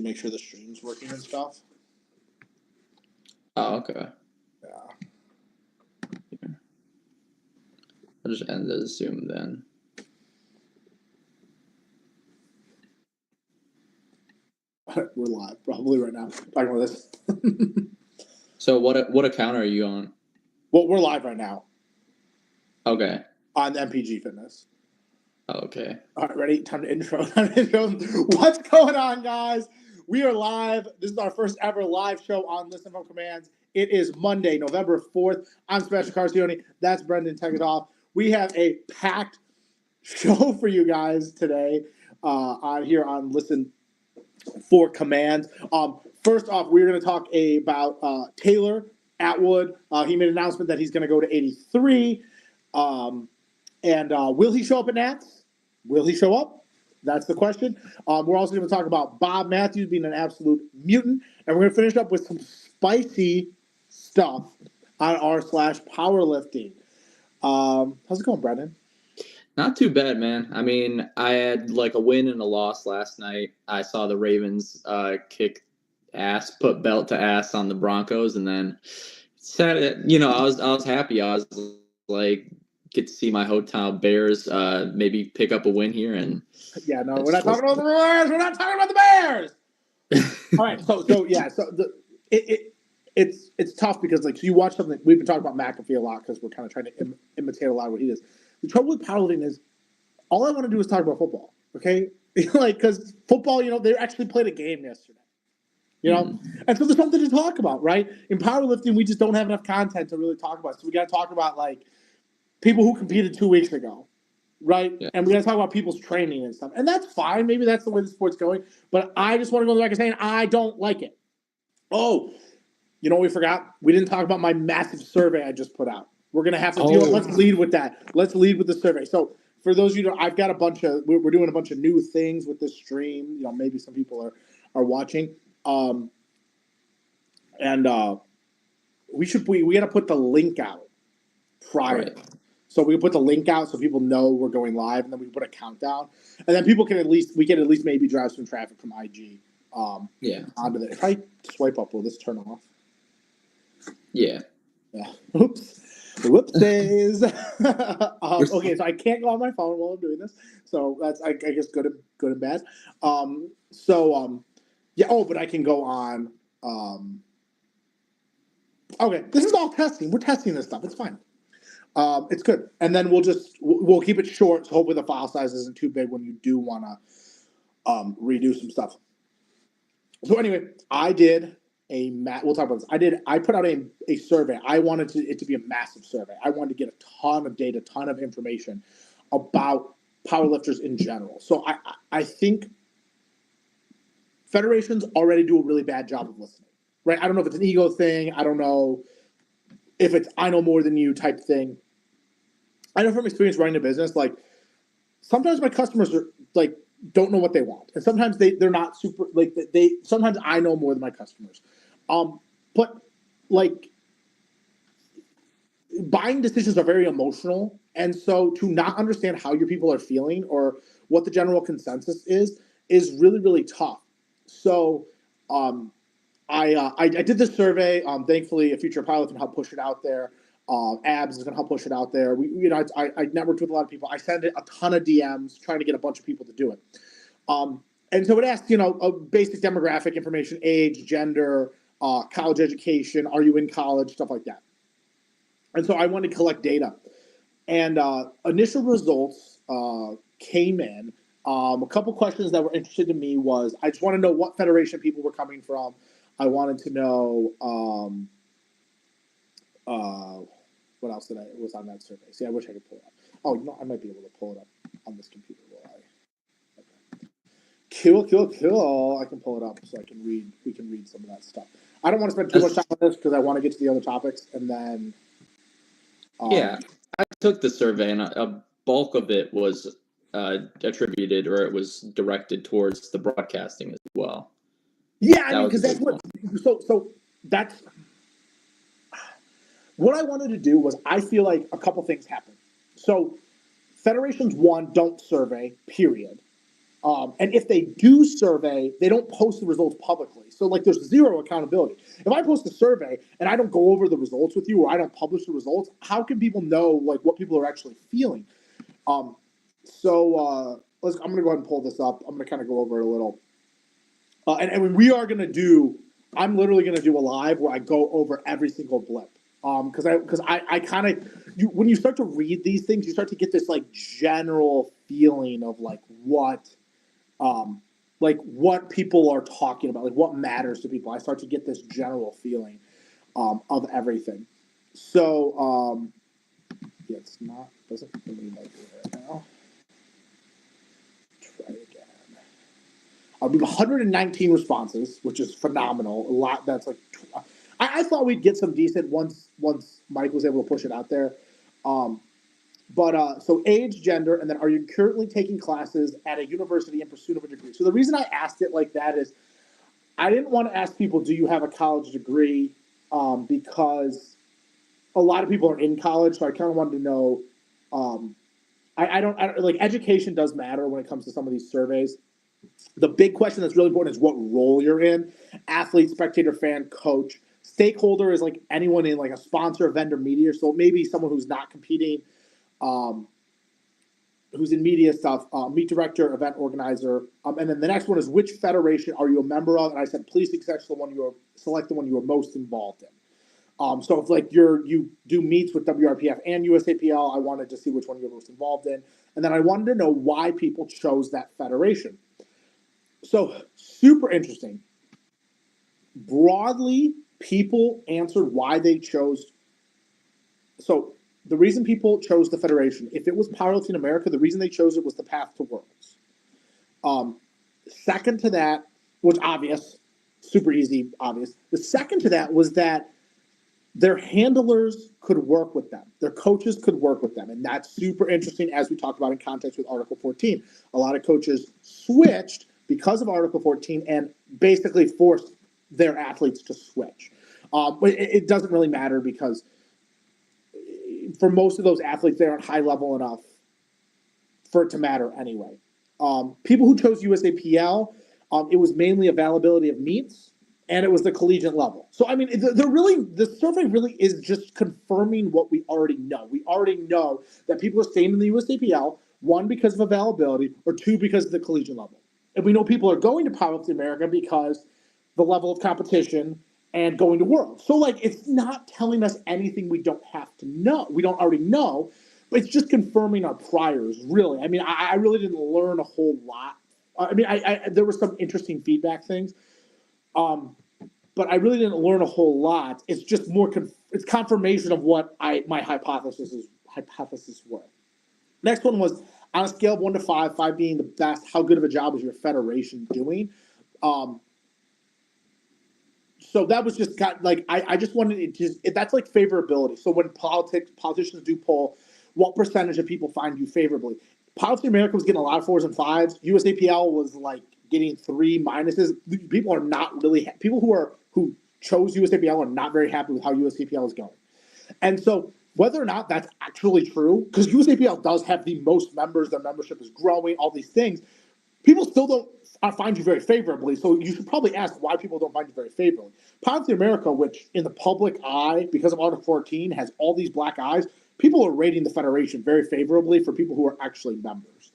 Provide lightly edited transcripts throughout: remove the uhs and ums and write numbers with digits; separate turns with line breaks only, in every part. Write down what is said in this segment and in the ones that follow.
make sure the stream's working and stuff.
Oh, okay.
Yeah.
I'll just end the Zoom then.
We're live probably right now talking about this.
So what account are you on?
Well, we're live right now.
Okay.
On MPG Fitness.
Okay.
All right, ready? Time to intro. What's going on, guys? We are live. This is our first ever live show on Listen From Commands. It is Monday, November 4th. I'm Sebastian Carcioni. That's Brendan Tegethoff. We have a packed show for you guys today on here on Listen For Commands. First off, we're going to talk about Taylor Atwood. He made an announcement that he's going to go to 83. And will he show up at Nats? Will he show up? That's the question. We're also going to talk about Bob Matthews being an absolute mutant. And we're going to finish up with some spicy stuff on r/powerlifting. How's it going, Brendan?
Not too bad, man. I mean, I had like a win and a loss last night. I saw the Ravens kick ass, put belt to ass on the Broncos, and then I was happy. I was like, get to see my hometown Bears maybe pick up a win here. And
yeah, no, we're not talking about the Bears. We're not talking about the Bears. All right, it's tough because like so you watch something. We've been talking about McAfee a lot because we're kind of trying to imitate a lot of what he does. The trouble with powerlifting is all I want to do is talk about football. Okay, like because football, they actually played a game yesterday. And so there's something to talk about, right? In powerlifting, we just don't have enough content to really talk about. So we got to talk about like people who competed 2 weeks ago, right? Yeah. And we got to talk about people's training and stuff. And that's fine. Maybe that's the way the sport's going. But I just want to go on the record saying I don't like it. Oh, you know what we forgot? We didn't talk about my massive survey I just put out. We're going to have to deal with Let's lead with that. Let's lead with the survey. So for those of you, I've got we're doing a bunch of new things with this stream. Maybe some people are watching. We got to put the link out prior. Right. So we can put the link out so people know we're going live, and then we can put a countdown, and then people can at least maybe drive some traffic from IG. Onto the. If I swipe up, will this turn off?
Yeah.
Oops. Whoopsies. Okay, so I can't go on my phone while I'm doing this. So that's I guess good and bad. But I can go on. Okay, this is all testing. We're testing this stuff. It's fine. It's good. And then we'll keep it short. So hopefully the file size isn't too big when you do want to redo some stuff. So anyway, I did we'll talk about this. I put out a survey. I wanted it to be a massive survey. I wanted to get a ton of data, ton of information about powerlifters in general. So I think federations already do a really bad job of listening, right? I don't know if it's an ego thing. I don't know if it's I know more than you type thing. I know from experience running a business, like sometimes my customers are like don't know what they want, and sometimes they're not super like they. Sometimes I know more than my customers, but like buying decisions are very emotional, and so to not understand how your people are feeling or what the general consensus is really really tough. So I did this survey. Thankfully, a Future Pilot can help push it out there. Abs is going to help push it out there. I networked with a lot of people. I sent it a ton of DMs trying to get a bunch of people to do it. And so it asked, a basic demographic information, age, gender, college education, are you in college, stuff like that. And so I wanted to collect data. And initial results came in. A couple questions that were interesting to me was I just want to know what federation people were coming from. I wanted to know what else was on that survey. See, I wish I could pull it up. Oh, I might be able to pull it up on this computer. Okay. Cool. I can pull it up so we can read some of that stuff. I don't want to spend too much time on this because I want to get to the other topics and then.
I took the survey and a bulk of it was attributed or it was directed towards the broadcasting as well.
Yeah, I mean, because that's what. So that's what I wanted to do was I feel like a couple things happened. So federations, one, don't survey, period. And if they do survey, they don't post the results publicly. So like there's zero accountability. If I post a survey and I don't go over the results with you or I don't publish the results, how can people know like what people are actually feeling? I'm going to go ahead and pull this up. I'm going to kind of go over it a little. And we are going to do, I'm literally going to do a live where I go over every single blip. Because I kind of, when you start to read these things, you start to get this like general feeling of what people are talking about, like what matters to people. I start to get this general feeling of everything. So, yeah, it's not, doesn't really like it right now. Try again. We have 119 responses, which is phenomenal. A lot. That's like, I thought we'd get some decent once Mike was able to push it out there. So age, gender, and then are you currently taking classes at a university in pursuit of a degree? So the reason I asked it like that is I didn't want to ask people, do you have a college degree? Because a lot of people are in college, so I kind of wanted to know. I don't like education does matter when it comes to some of these surveys. The big question that's really important is what role you're in: athlete, spectator, fan, coach. Stakeholder is like anyone in like a sponsor, vendor, media. So maybe someone who's not competing, who's in media stuff. Meet director, event organizer, and then the next one is which federation are you a member of? And I said please select the one you are most involved in. So if like you do meets with WRPF and USAPL, I wanted to see which one you're most involved in, and then I wanted to know why people chose that federation. So super interesting. Broadly, people answered why they chose. So the reason people chose the federation, if it was Powerlifting America, the reason they chose it was the path to worlds. Second to that was obvious, super easy, obvious. The second to that was that their handlers could work with them. Their coaches could work with them. And that's super interesting as we talked about in context with Article 14. A lot of coaches switched because of Article 14 and basically forced their athletes to switch. But it doesn't really matter because for most of those athletes, they aren't high level enough for it to matter anyway. People who chose USAPL, it was mainly availability of meets and it was the collegiate level. So, I mean, the survey really is just confirming what we already know. We already know that people are staying in the USAPL, one, because of availability, or two, because of the collegiate level. And we know people are going to Powerlifting America because the level of competition and going to Worlds. So, like, it's not telling us anything we don't have to know. We don't already know, but it's just confirming our priors, really. I mean, I really didn't learn a whole lot. I mean, there were some interesting feedback things. But I really didn't learn a whole lot. It's just more it's confirmation of what my hypotheses were. Next one was on a scale of 1 to 5, 5 being the best. How good of a job is your federation doing? So that was just I just wanted that's like favorability. So when politicians do poll, what percentage of people find you favorably? Powerlifting America was getting a lot of 4s and 5s. USAPL was like getting 3 minuses. People are not really people who chose USAPL are not very happy with how USAPL is going. And so whether or not that's actually true, because USAPL does have the most members, their membership is growing, all these things, people still don't find you very favorably. So you should probably ask why people don't find you very favorably. Powerlifting America, which in the public eye, because of Article 14, has all these black eyes, people are rating the federation very favorably for people who are actually members.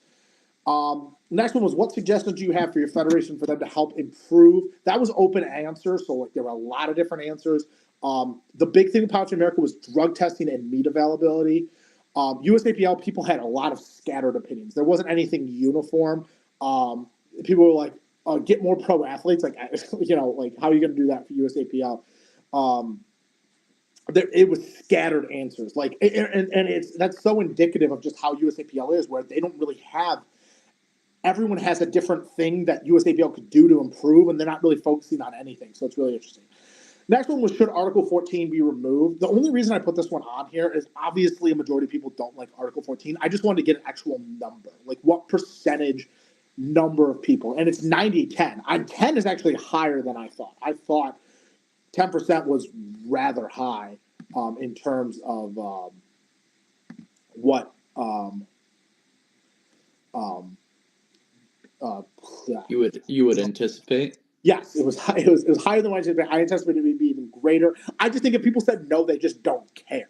Next one was what suggestions do you have for your federation for them to help improve? That was open answer, so like there were a lot of different answers. The big thing with Powerlifting America was drug testing and meat availability. USAPL people had a lot of scattered opinions. There wasn't anything uniform. People were like, get more pro athletes. Like, like how are you going to do that for USAPL? It was scattered answers. Like, and that's so indicative of just how USAPL is, where they don't really have. Everyone has a different thing that USAPL could do to improve, and they're not really focusing on anything. So it's really interesting. Next one was, should Article 14 be removed? The only reason I put this one on here is obviously a majority of people don't like Article 14. I just wanted to get an actual number. Like what percentage number of people? And it's 90-10. 10 is actually higher than I thought. I thought 10% was rather high in terms of what Yeah.
You would anticipate.
Yes, it was high, it was higher than what I anticipated. I anticipated it would be even greater. I just think if people said no, they just don't care.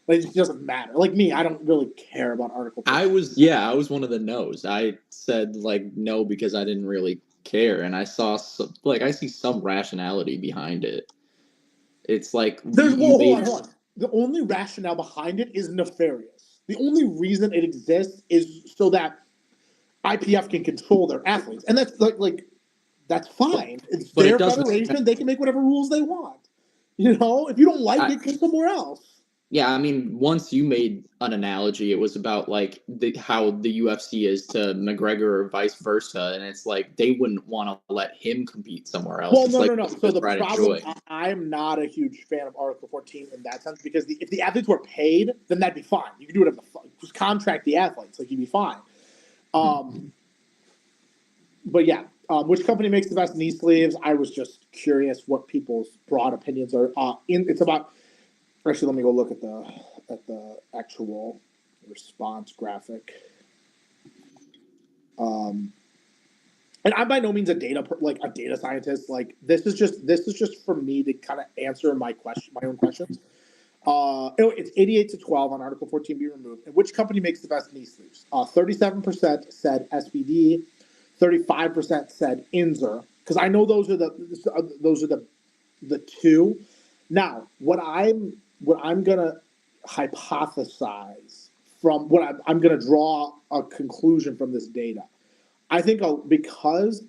Like, it just doesn't matter. Like me, I don't really care about Article 14.
I was one of the no's. I said like no because I didn't really care, and I saw some, like I see some rationality behind it. It's like
There's
you
hold on,
made
hold on. The only rationale behind it is nefarious. The only reason it exists is so that IPF can control their athletes, and that's like that's fine. It's
but it
their
doesn't.
federation; they can make whatever rules they want. You know, if you don't like
I,
it, go somewhere else.
Yeah, I mean, once you made an analogy, it was about like how the UFC is to McGregor or vice versa, and it's like they wouldn't want to let him compete somewhere else.
Well,
It's
no,
like
no, no.
what's
So
the
the
pride and
problem,
joy?
I'm not a huge fan of Article 14 in that sense because if the athletes were paid, then that'd be fine. You can do whatever the fuck. Just contract the athletes, like you'd be fine. But yeah, which company makes the best knee sleeves? I was just curious what people's broad opinions are. It's about. Actually, let me go look at the actual response graphic. And I'm by no means a data scientist. Like this is just for me to kind of answer my own questions. It's 88 to 12 on Article 14 be removed. And which company makes the best knee sleeves? 37% said SBD, 35% said Inzer. Because I know those are the two. Now, what I'm gonna hypothesize from what I'm gonna draw a conclusion from this data. I think because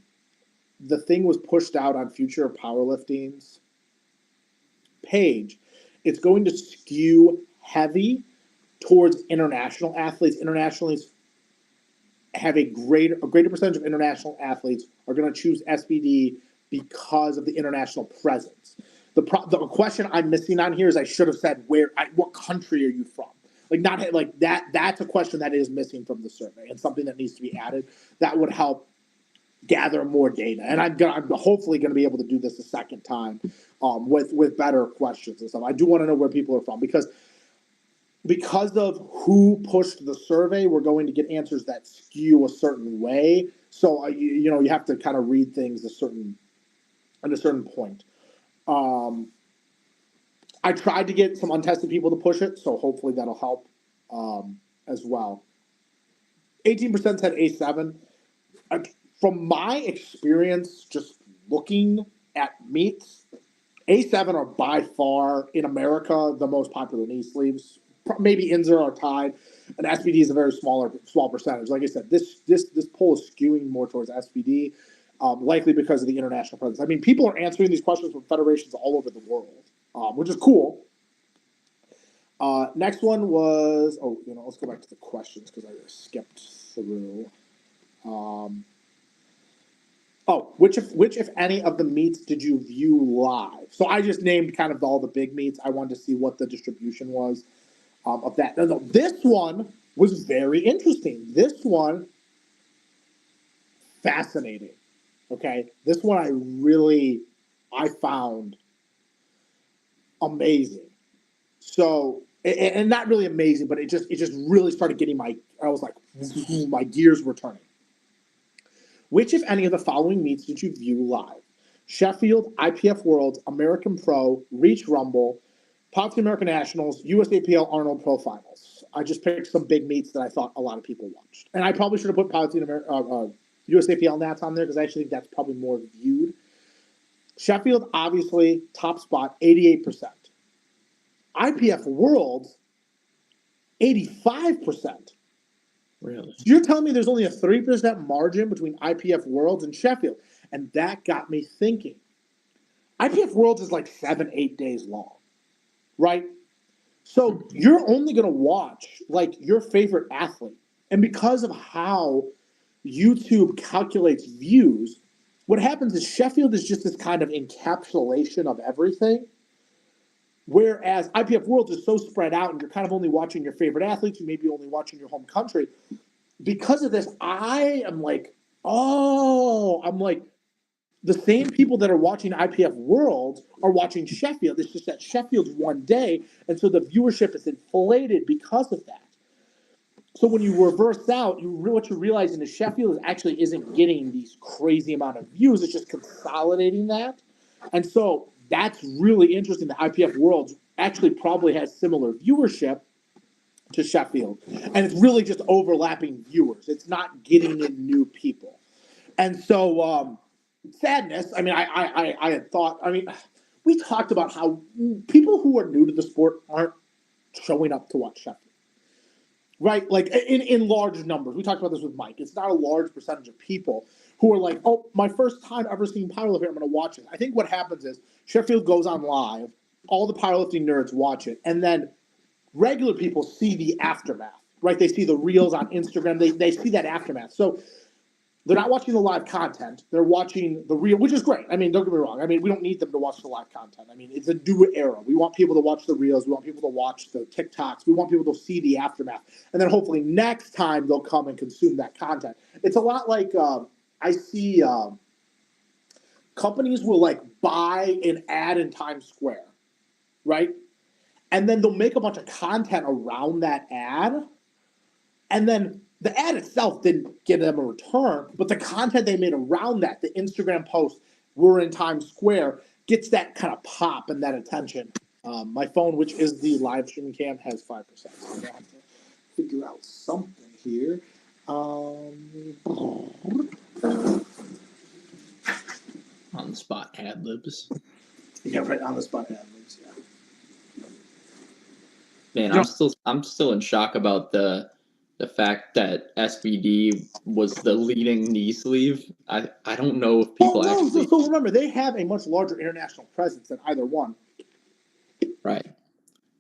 the thing was pushed out on Future of Powerlifting's page, it's going to skew heavy towards international athletes. Internationals have a greater percentage of international athletes are going to choose SBD because of the international presence. The question I'm missing on here is I should have said what country are you from? Like not like that. That's a question that is missing from the survey and something that needs to be added. That would help gather more data. And I'm hopefully going to be able to do this a second time with better questions and stuff. I do want to know where people are from because of who pushed the survey, we're going to get answers that skew a certain way. So you have to kind of read things at a certain point. I tried to get some untested people to push it, so hopefully that'll help as well. 18% said A7. From my experience, just looking at meets, A7 are by far in America the most popular knee sleeves. Maybe Inzer are tied, and SBD is a very small percentage. Like I said, this poll is skewing more towards SBD, likely because of the international presence. I mean, people are answering these questions from federations all over the world, which is cool. Next one was let's go back to the questions because I skipped through. Which if any of the meets did you view live? So I just named kind of all the big meets. I wanted to see what the distribution was of that. No, this one was very interesting. This one, fascinating. Okay, this one I found amazing. So, and not really amazing, but it just really started getting I was like, my gears were turning. Which, if any, of the following meets did you view live? Sheffield, IPF World, American Pro, Reach Rumble, Powerlifting American Nationals, USAPL Arnold Pro Finals. I just picked some big meets that I thought a lot of people watched. And I probably should have put Powerlifting USAPL Nats on there because I actually think that's probably more viewed. Sheffield, obviously, top spot, 88%. IPF World, 85%.
Really?
So you're telling me there's only a 3% margin between IPF Worlds and Sheffield. And that got me thinking. IPF Worlds is like 7-8 days long, right? So you're only going to watch like your favorite athlete. And because of how YouTube calculates views, what happens is Sheffield is just this kind of encapsulation of everything. Whereas IPF World is so spread out and you're kind of only watching your favorite athletes, you may be only watching your home country. Because of this, I am like, the same people that are watching IPF World are watching Sheffield. It's just that Sheffield's one day, and so the viewership is inflated because of that. So when you reverse out, what you're realizing is Sheffield actually isn't getting these crazy amount of views. It's just consolidating that, and so that's really interesting. The IPF Worlds actually probably has similar viewership to Sheffield, and it's really just overlapping viewers. It's not getting in new people, and so sadness. I mean, I had thought. I mean, we talked about how people who are new to the sport aren't showing up to watch Sheffield. Right, like in large numbers. We talked about this with Mike. It's not a large percentage of people who are like, "Oh, my first time ever seeing powerlifting. I'm going to watch it." I think what happens is Sheffield goes on live, all the powerlifting nerds watch it, and then regular people see the aftermath. Right, they see the reels on Instagram. They see that aftermath. So they're not watching the live content. They're watching the reel, which is great. I mean, don't get me wrong. I mean, we don't need them to watch the live content. I mean, it's a new era. We want people to watch the reels. We want people to watch the TikToks. We want people to see the aftermath. And then hopefully next time they'll come and consume that content. It's a lot like I see companies will like buy an ad in Times Square, right? And then they'll make a bunch of content around that ad. And then the ad itself didn't give them a return, but the content they made around that, the Instagram post, we're in Times Square, gets that kind of pop and that attention. My phone, which is the live streaming cam, has 5%. So I have to figure out something here.
On the spot ad libs.
Yeah, right on the spot ad libs. Yeah.
Man, I'm still in shock about the fact that SBD was the leading knee sleeve. I don't know if people actually.
So remember, they have a much larger international presence than either one.
Right.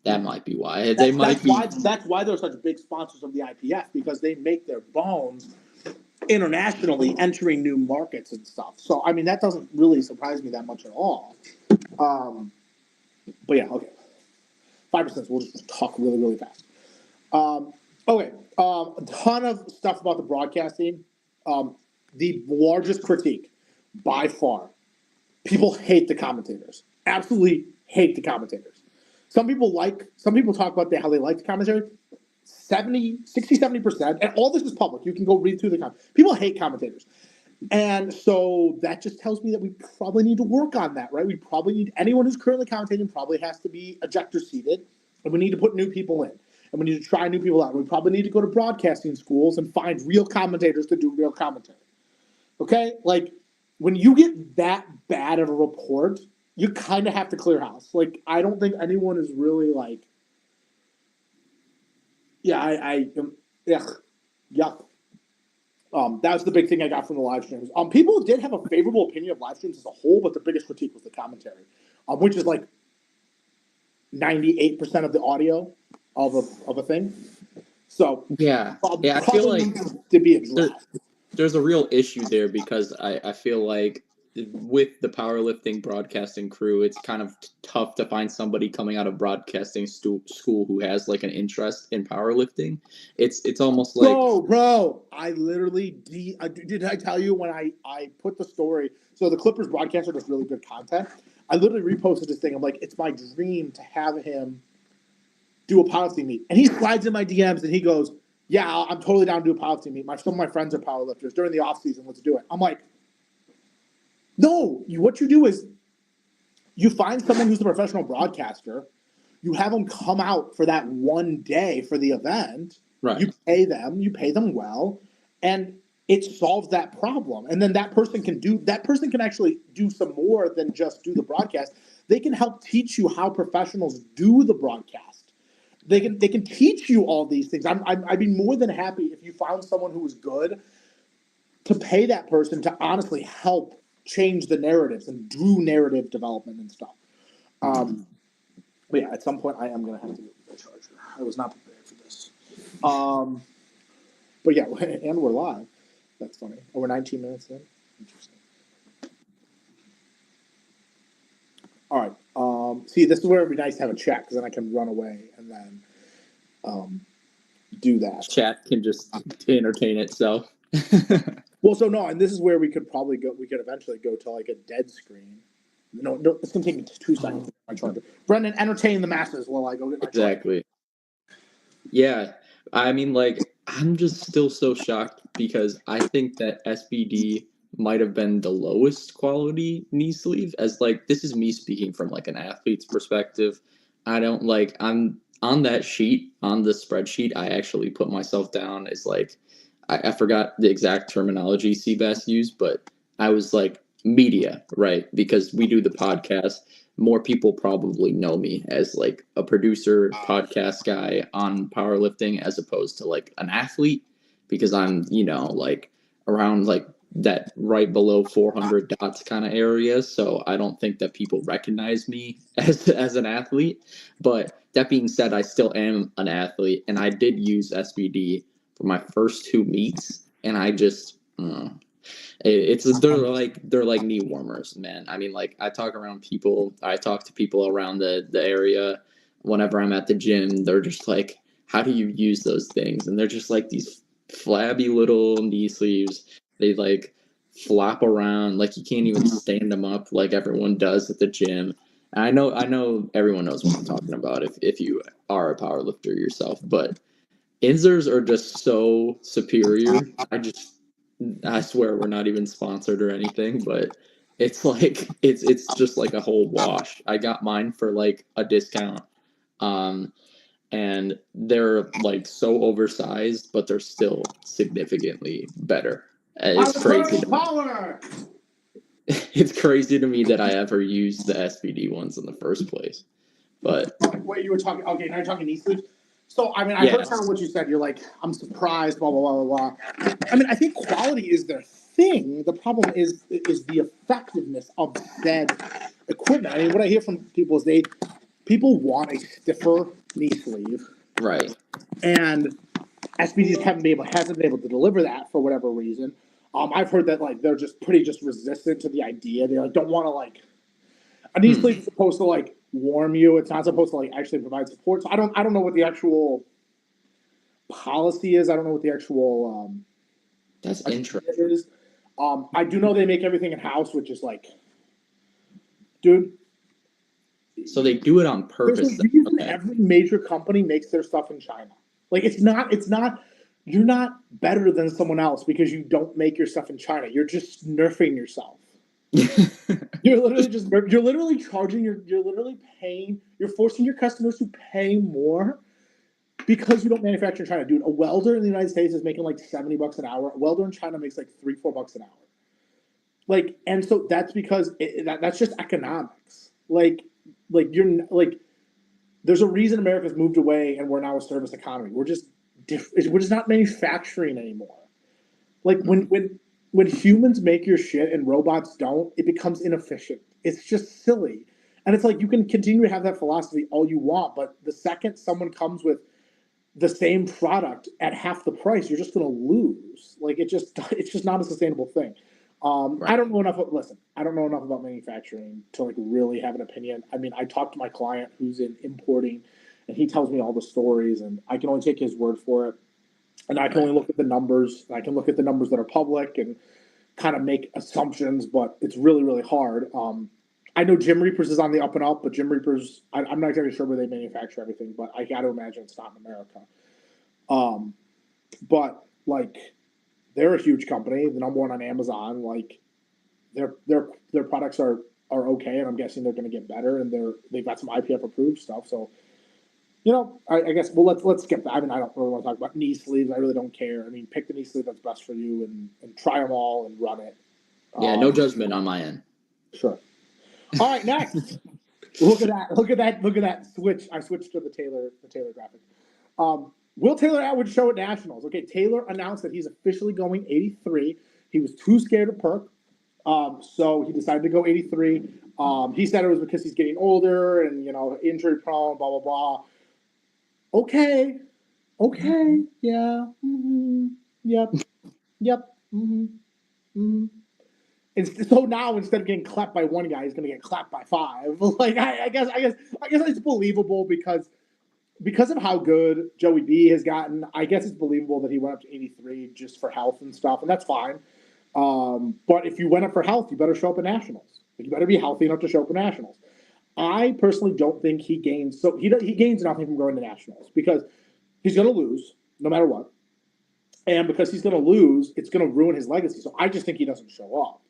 That might be why. That's
why they're such big sponsors of the IPF, because they make their bones internationally entering new markets and stuff. So, I mean, that doesn't really surprise me that much at all. But yeah, okay. 5%. We'll just talk really, really fast. Okay. A ton of stuff about the broadcasting. The largest critique, by far, people hate the commentators. Absolutely hate the commentators. Some people talk about how they like the commentary. 70%, and all this is public. You can go read through the comments. People hate commentators. And so that just tells me that we probably need to work on that, right? We probably need, anyone who's currently commentating probably has to be ejector seated, and we need to put new people in, and we need to try new people out. We probably need to go to broadcasting schools and find real commentators to do real commentary. Okay? Like, when you get that bad of a report, you kind of have to clear house. Like, I don't think anyone is really like, yeah, yuck. That was the big thing I got from the live streams. People did have a favorable opinion of live streams as a whole, but the biggest critique was the commentary, which is like 98% of the audio of a thing. So
yeah, I feel like
to be addressed.
There's a real issue there, because I feel like with the powerlifting broadcasting crew, it's kind of tough to find somebody coming out of broadcasting school who has like an interest in powerlifting. It's almost like,
bro, I literally did I tell you when I put the story? So the Clippers broadcaster does really good content. I literally reposted this thing. I'm like, it's my dream to have him do a powerlifting meet, and he slides in my DMs and he goes, "Yeah, I'm totally down to do a powerlifting meet. Some of my friends are powerlifters during the off season. Let's do it." I'm like, no, what you do is you find someone who's a professional broadcaster, you have them come out for that one day for the event,
right.
You pay them well, and it solves that problem. And then that person can actually do some more than just do the broadcast. They can help teach you how professionals do the broadcast. They can teach you all these things. I'd be more than happy if you found someone who was good to pay that person to honestly help change the narratives and do narrative development and stuff. But yeah, at some point I am going to have to get the charger. I was not prepared for this. But yeah, and we're live. That's funny. Oh, we're 19 minutes in. Interesting. All right. See, this is where it'd be nice to have a chat, because then I can run away and then do that.
Chat can just entertain itself.
Well, so no, and this is where we could probably go. We could eventually go to like a dead screen. No, it's gonna take me 2 seconds to get my charger. Brendan, entertain the masses while I go get my charger.
Exactly. Yeah, I mean, like, I'm just still so shocked because I think that SBD might have been the lowest quality knee sleeve. As like, this is me speaking from like an athlete's perspective. I don't like, I'm on that sheet, on the spreadsheet, I actually put myself down as like, I forgot the exact terminology Seabass used, but I was like media, right? Because we do the podcast. More people probably know me as like a producer, podcast guy on powerlifting as opposed to like an athlete because I'm, like around like that right below 400 dots kind of area. So I don't think that people recognize me as an athlete. But that being said, I still am an athlete and I did use SBD for my first 2 meets. And I just, they're like knee warmers, man. I mean, like I talk to people around the area whenever I'm at the gym. They're just like, how do you use those things? And they're just like these flabby little knee sleeves. They like flop around like you can't even stand them up like everyone does at the gym. And I know everyone knows what I'm talking about if you are a power lifter yourself, but Inzers are just so superior. I swear we're not even sponsored or anything, but it's like it's just like a whole wash. I got mine for like a discount. Um and they're like so oversized, but they're still significantly better. It's crazy.
Power.
It's crazy to me that I ever used the SBD ones in the first place. But
Wait, you were talking. Okay, now you're talking knee sleeves. So I mean, I heard kind of what you said. You're like, I'm surprised. Blah blah blah blah blah. I mean, I think quality is their thing. The problem is the effectiveness of said equipment. I mean, what I hear from people is people want a stiffer knee sleeve,
right.
and SBDs hasn't been able to deliver that for whatever reason. I've heard that like they're just pretty resistant to the idea. They like don't want to like a knee sleeve is supposed to like warm you. It's not supposed to like actually provide support. So I don't know what the actual policy is. I don't know what the actual
that's interesting.
is. I do know they make everything in house, which is like, dude.
So they do it on purpose.
There's a reason every major company makes their stuff in China. Like it's not. You're not better than someone else because you don't make your stuff in China. You're just nerfing yourself. You're literally charging you're literally paying, you're forcing your customers to pay more because you don't manufacture in China. Dude, a welder in the United States is making like $70 an hour. A welder in China makes like $3-4 an hour. Like, and so that's because that's just economics. Like you're like, there's a reason America's moved away and we're now a service economy. We're just not manufacturing anymore. Like when humans make your shit and robots don't, it becomes inefficient. It's just silly. And it's like you can continue to have that philosophy all you want, but the second someone comes with the same product at half the price, you're just going to lose. Like it's just not a sustainable thing. Right. I don't know enough. I don't know enough about manufacturing to like really have an opinion. I mean, I talked to my client who's in importing, and he tells me all the stories, and I can only take his word for it. And I can only look at the numbers. And I can look at the numbers that are public and kind of make assumptions, but it's really, really hard. I know Gym Reapers is on the up and up, but Gym Reapers, I'm not exactly sure where they manufacture everything, but I got to imagine it's not in America. But like, they're a huge company, the number one on Amazon. Like, their products are okay, and I'm guessing they're going to get better, and they've got some IPF approved stuff. So, I guess let's skip that. I mean, I don't really want to talk about knee sleeves. I really don't care. I mean, pick the knee sleeve that's best for you, and try them all and run it.
Yeah, no judgment on my end.
Sure. All right, next. Look at that switch. I switched to the Taylor graphic. Will Taylor Atwood show at Nationals? Okay, Taylor announced that he's officially going 83. He was too scared to perk, so he decided to go 83. He said it was because he's getting older and injury prone, blah blah blah. Okay, yeah, yep, And so now instead of getting clapped by one guy, he's going to get clapped by 5. Like I guess it's believable because of how good Joey B has gotten. I guess it's believable that he went up to 83 just for health and stuff, and that's fine. But if you went up for health, you better show up at Nationals. Like, you better be healthy enough to show up at Nationals. I personally don't think he gains. So he gains nothing from going to Nationals because he's going to lose no matter what. And because he's going to lose, it's going to ruin his legacy. So I just think he doesn't show up.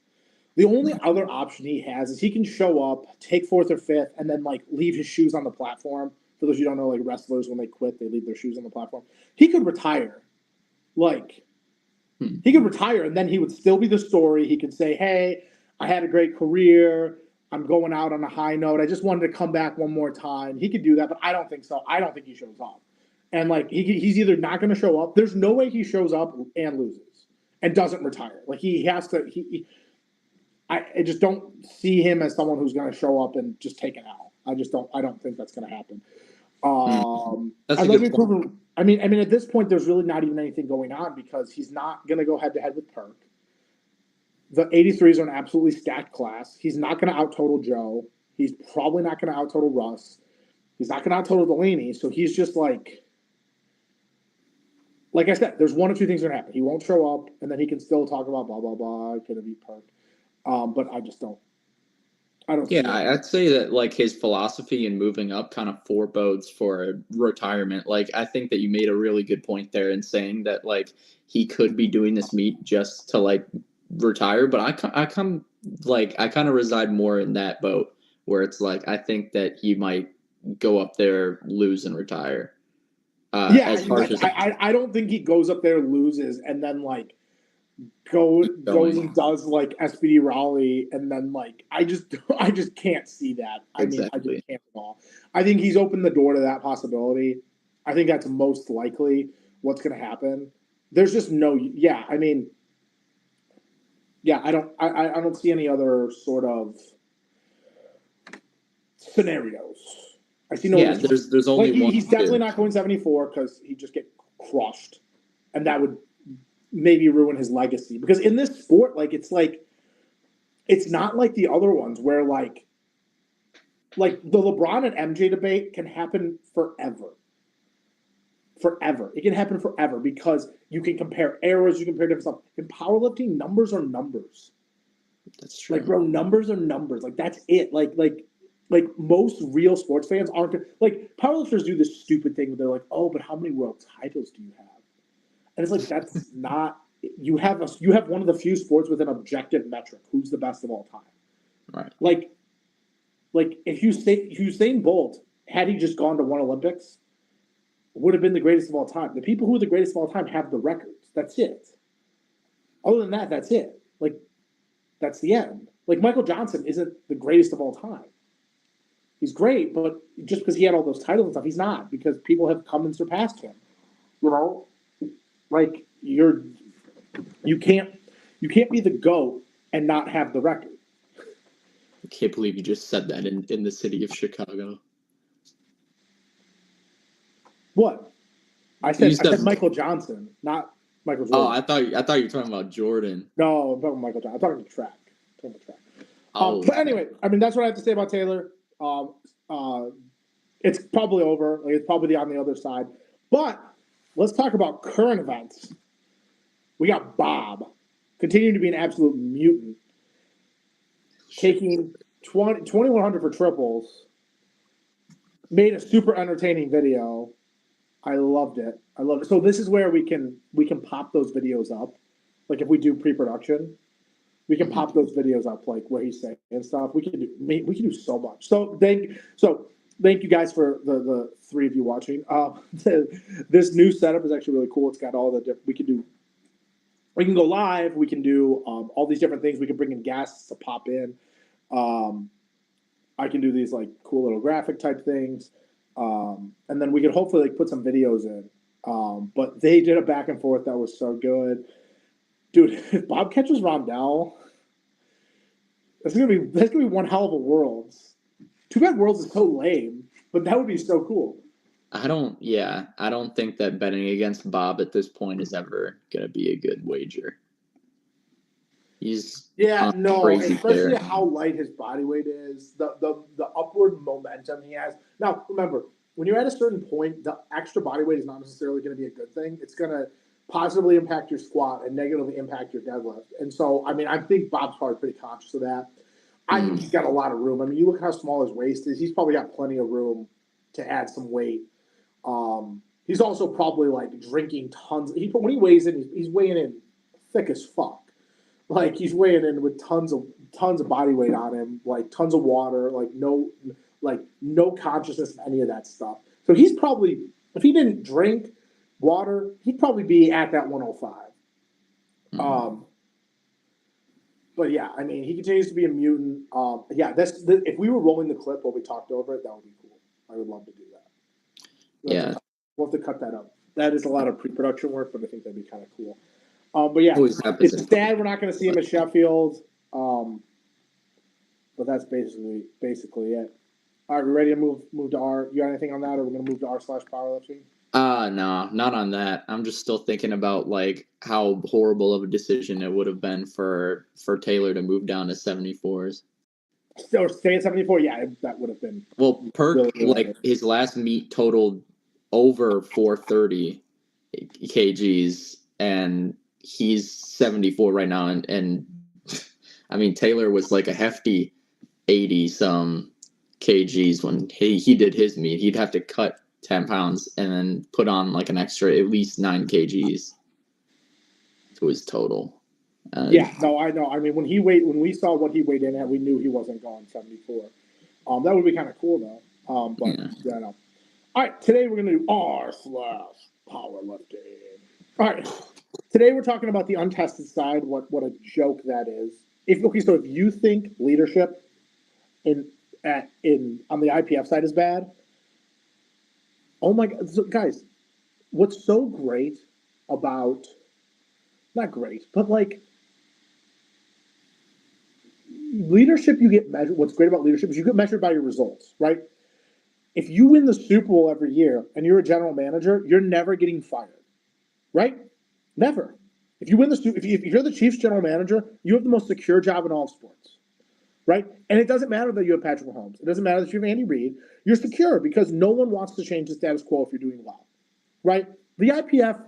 The only other option he has is he can show up, take fourth or fifth, and then like leave his shoes on the platform. For those of you who don't know, like wrestlers, when they quit, they leave their shoes on the platform. He could retire. Like, he could retire, and then he would still be the story. He could say, hey, I had a great career. I'm going out on a high note. I just wanted to come back one more time. He could do that, but I don't think so. I don't think he shows up. And like he's either not going to show up. There's no way he shows up and loses and doesn't retire. Like he has to. I just don't see him as someone who's going to show up and just take it out. I just don't. I don't think that's going to happen.
That's a good point.
I mean, at this point, there's really not even anything going on because he's not going to go head to head with Perk. The 83s are an absolutely stacked class. He's not going to out total Joe. He's probably not going to out total Russ. He's not going to out total Delaney. So he's just like I said, there's one or two things that happen. He won't show up, and then he can still talk about blah blah blah. Could have beat Perk, but I just don't. I don't.
Yeah, I'd say that like his philosophy and moving up kind of forebodes for retirement. Like I think that you made a really good point there in saying that like he could be doing this meet just to like retire, but I kind of reside more in that boat where it's like I think that he might go up there, lose, and retire.
As harsh as I don't think he goes up there, loses, and then like goes and does like SPD Raleigh, and then like I just can't see that. I mean, I just can't at all. I think he's opened the door to that possibility. I think that's most likely what's going to happen. There's just no. Yeah, I mean. Yeah, I don't see any other sort of scenarios. I see no.
Yeah, there's only one.
He's definitely not going 74 because he'd just get crushed, and that would maybe ruin his legacy. Because in this sport, it's not like the other ones where like the LeBron and MJ debate can happen forever. Forever. It can happen forever because you can compare eras, you compare different stuff. In powerlifting, numbers are numbers.
That's true.
Like, bro, numbers are numbers. Like, that's it. Like most real sports fans aren't like powerlifters do this stupid thing where they're like, oh, but how many world titles do you have? And it's like that's not you have one of the few sports with an objective metric. Who's the best of all time?
Right.
Like if Usain Bolt, had he just gone to one Olympics, would have been the greatest of all time. The people who are the greatest of all time have the records. That's it. Other than that, that's it. Like, that's the end. Like, Michael Johnson isn't the greatest of all time. He's great, but just because he had all those titles and stuff, he's not, because people have come and surpassed him. You know? Like, you can't be the GOAT and not have the record.
I can't believe you just said that in the city of Chicago.
What? I said Michael Johnson, not Michael Jordan.
Oh, I thought you were talking about Jordan.
No, I'm talking about Michael Johnson. I'm talking about track. But anyway, I mean, that's what I have to say about Taylor. It's probably over. Like, it's probably on the other side. But let's talk about current events. We got Bob, continuing to be an absolute mutant, taking 2100 for triples. Made a super entertaining video. I loved it. So this is where we can pop those videos up. Like if we do pre-production, we can pop those videos up, like where he's saying and stuff. We can do so much. So thank you guys for the three of you watching. This new setup is actually really cool. It's got all the different. We can go live. We can do all these different things. We can bring in guests to pop in. I can do these like cool little graphic type things. And then we could hopefully like put some videos in. But they did a back and forth that was so good. Dude, if Bob catches Rondell, that's gonna be one hell of a Worlds. Too bad Worlds is so lame, but that would be so cool.
I don't think that betting against Bob at this point is ever gonna be a good wager. He's
especially how light his body weight is, the upward momentum he has. Now, remember, when you're at a certain point, the extra body weight is not necessarily going to be a good thing. It's going to positively impact your squat and negatively impact your deadlift. And so, I mean, I think Bob's probably pretty conscious of that. I think he's got a lot of room. I mean, you look how small his waist is. He's probably got plenty of room to add some weight. He's also probably like drinking tons. When he weighs in, he's weighing in thick as fuck. Like he's weighing in with tons of body weight on him, like tons of water, like no consciousness of any of that stuff. So he's probably, if he didn't drink water, he'd probably be at that 105. Mm-hmm. But yeah, I mean, he continues to be a mutant. Yeah, if we were rolling the clip while we talked over it, that would be cool. I would love to do that. We'll have to cut that up. That is a lot of pre-production work, but I think that'd be kind of cool. But yeah, it's sad we're not going to see him at Sheffield. But that's basically it. All right, we ready to move to R? You got anything on that, or we're going to move to r/powerlifting?
No, not on that. I'm just still thinking about like how horrible of a decision it would have been for Taylor to move down to 74s.
Or stay at 74? Yeah, that would have been.
Well, Perk, really his last meet totaled over 430 kgs, and he's 74 right now. And I mean, Taylor was like a hefty 80 some kgs when he did his meet. He'd have to cut 10 pounds and then put on like an extra at least 9 kgs to his total.
Yeah, no, I know. I mean, when we saw what he weighed in at, we knew he wasn't going 74. That would be kind of cool though. But yeah, no. All right, today we're gonna do r/powerlifting. All right, today we're talking about the untested side. What a joke that is. So if you think leadership on the IPF side is bad, oh my God, so guys, what's so great about, not great, but like leadership, you get measured. What's great about leadership is you get measured by your results, right? If you win the Super Bowl every year and you're a general manager, you're never getting fired, right? Never. If you win if you're the Chiefs general manager, you have the most secure job in all of sports, right? And it doesn't matter that you have Patrick Mahomes. It doesn't matter that you have Andy Reid. You're secure because no one wants to change the status quo if you're doing well, right? The IPF,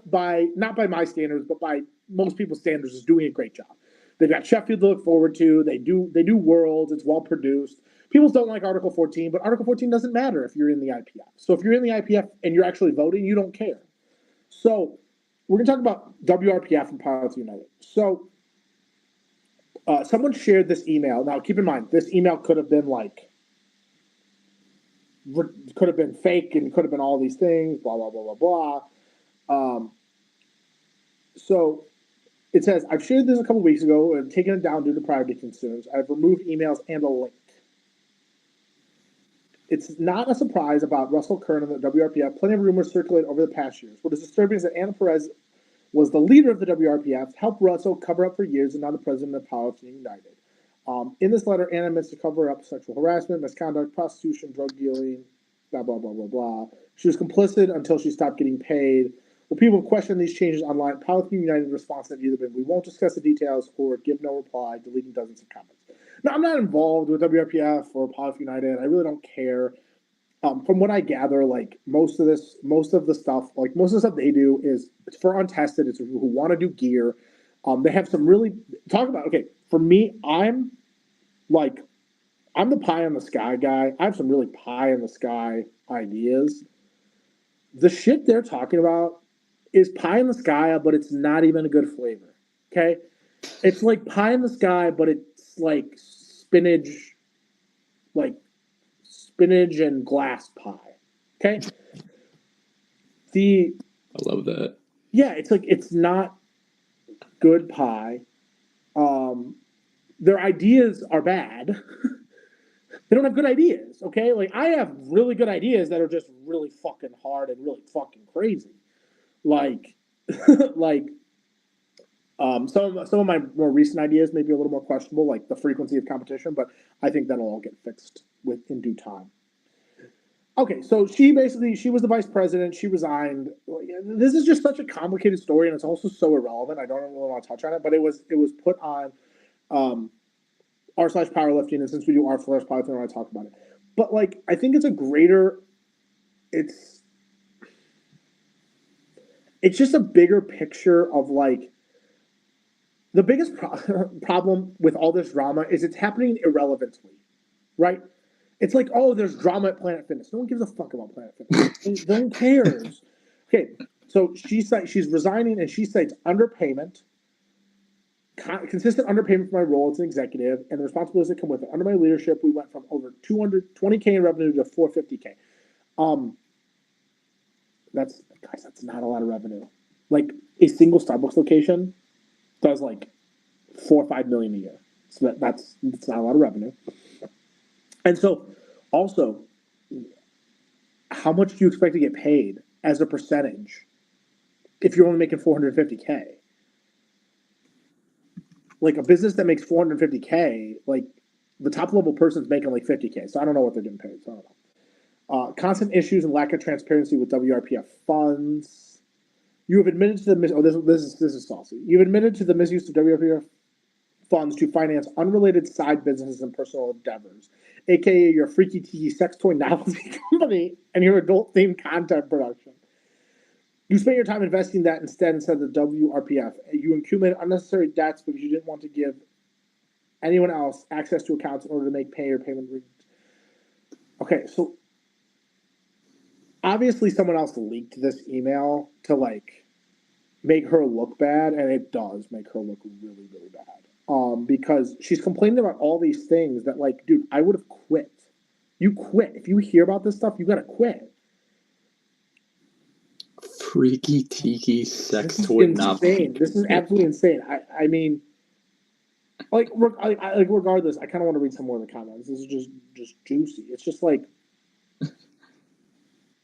not by my standards, but by most people's standards, is doing a great job. They've got Sheffield to look forward to. They do Worlds. It's well produced. People don't like Article 14, but Article 14 doesn't matter if you're in the IPF. So if you're in the IPF and you're actually voting, you don't care. So we're going to talk about WRPF and Pilots United. So someone shared this email. Now, keep in mind, this email could have been fake and could have been all these things, blah, blah, blah, blah, blah. So it says, I've shared this a couple weeks ago and taken it down due to privacy concerns. I've removed emails and a link. It's not a surprise about Russell Kern and the WRPF. Plenty of rumors circulate over the past years. What is disturbing is that Anna Perez was the leader of the WRPF, helped Russell cover up for years, and now the president of Powerlifting United. In this letter, Anna admits to cover up sexual harassment, misconduct, prostitution, drug dealing, blah, blah, blah, blah, blah. She was complicit until she stopped getting paid. When people question these changes online, Powerlifting United response had either been, we won't discuss the details, or give no reply, deleting dozens of comments. Now, I'm not involved with WRPF or Powerlifting United. I really don't care. From what I gather, like most of the stuff they do is it's for untested. It's who want to do gear. They have some really okay. For me, I'm the pie in the sky guy. I have some really pie in the sky ideas. The shit they're talking about is pie in the sky, but it's not even a good flavor. Okay, it's like pie in the sky, but it's like spinach and glass pie. Okay.
I love that.
Yeah, it's not good pie. Their ideas are bad. They don't have good ideas. Okay. Like I have really good ideas that are just really fucking hard and really fucking crazy. Some of my more recent ideas may be a little more questionable, like the frequency of competition, but I think that'll all get fixed in due time. Okay, so she was the vice president. She resigned. This is just such a complicated story, and it's also so irrelevant. I don't really want to touch on it, but it was put on r/powerlifting, and since we do r/powerlifting, I want to talk about it. But like, I think it's it's just a bigger picture of like. The biggest problem with all this drama is it's happening irrelevantly, right? It's like, oh, there's drama at Planet Fitness. No one gives a fuck about Planet Fitness. No one cares. Okay, so she's resigning, and she cites underpayment, consistent underpayment for my role as an executive, and the responsibilities that come with it. Under my leadership, we went from over 220K in revenue to 450K. That's not a lot of revenue. Like a single Starbucks location does like 4 or 5 million a year. So that's not a lot of revenue. And so also, how much do you expect to get paid as a percentage if you're only making 450K? Like a business that makes 450K, like the top level person's making like 50K. So I don't know what they're getting paid. So I don't know. Constant issues and lack of transparency with WRPF funds. You have admitted to the this is saucy. You've admitted to the misuse of WRPF funds to finance unrelated side businesses and personal endeavors, aka your freaky tiki sex toy novelty company and your adult themed content production. You spent your time investing that instead of the WRPF. You accumulated unnecessary debts because you didn't want to give anyone else access to accounts in order to make payment. Okay, so obviously someone else leaked this email to like make her look bad, and it does make her look really, really bad. Because she's complaining about all these things that, like, dude, I would have quit. You quit. If you hear about this stuff, you gotta quit.
Freaky tiki sex toy novelty.
This is absolutely insane. I mean, like, regardless, I kind of want to read some more of the comments. This is just juicy. It's just like,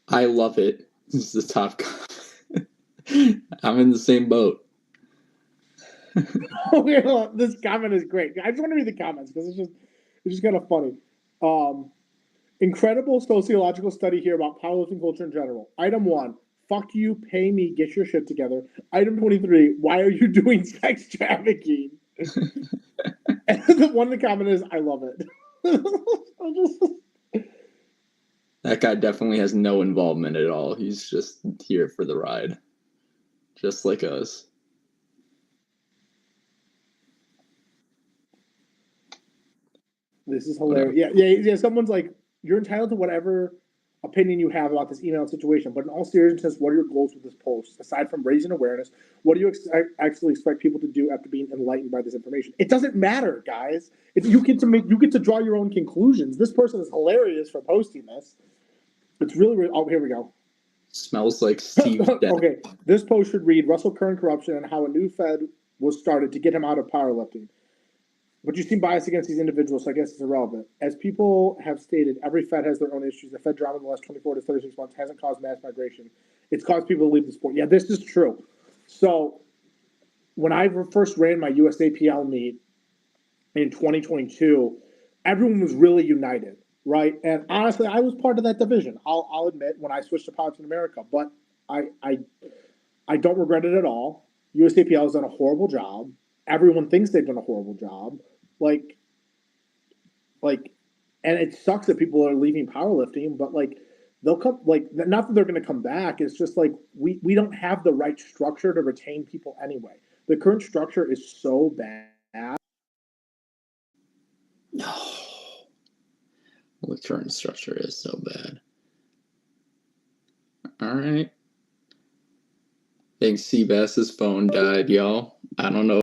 I love it. This is the top. I'm in the same boat.
This comment is great. I just want to read the comments because it's just kind of funny. Incredible sociological study here about powerlifting culture in general. Item 1, fuck you, pay me, get your shit together. Item 23, why are you doing sex trafficking? And the one in the comment is, I love it.
That guy definitely has no involvement at all. He's just here for the ride. Just like us.
This is hilarious. Yeah. Someone's like, you're entitled to whatever opinion you have about this email situation, but in all seriousness, what are your goals with this post? Aside from raising awareness, what do you actually expect people to do after being enlightened by this information? It doesn't matter, guys. You get to draw your own conclusions. This person is hilarious for posting this. It's really oh, here we go.
Smells like Steve.
Okay, this post should read Russell Current corruption and how a new Fed was started to get him out of powerlifting. But you seem biased against these individuals, so I guess it's irrelevant. As people have stated, every Fed has their own issues. The Fed drama in the last 24 to 36 months hasn't caused mass migration. It's caused people to leave the sport. Yeah, this is true. So when I first ran my USAPL meet in 2022, everyone was really united, right? And honestly, I was part of that division. I'll admit when I switched to Powerlifting America, but I don't regret it at all. USAPL has done a horrible job. Everyone thinks they've done a horrible job. Like, and it sucks that people are leaving powerlifting, but like, they'll come, like, not that they're going to come back. It's just like, we don't have the right structure to retain people anyway. The current structure is so bad.
No. The current structure is so bad. All right. I think Seabass's phone died, y'all. I don't know.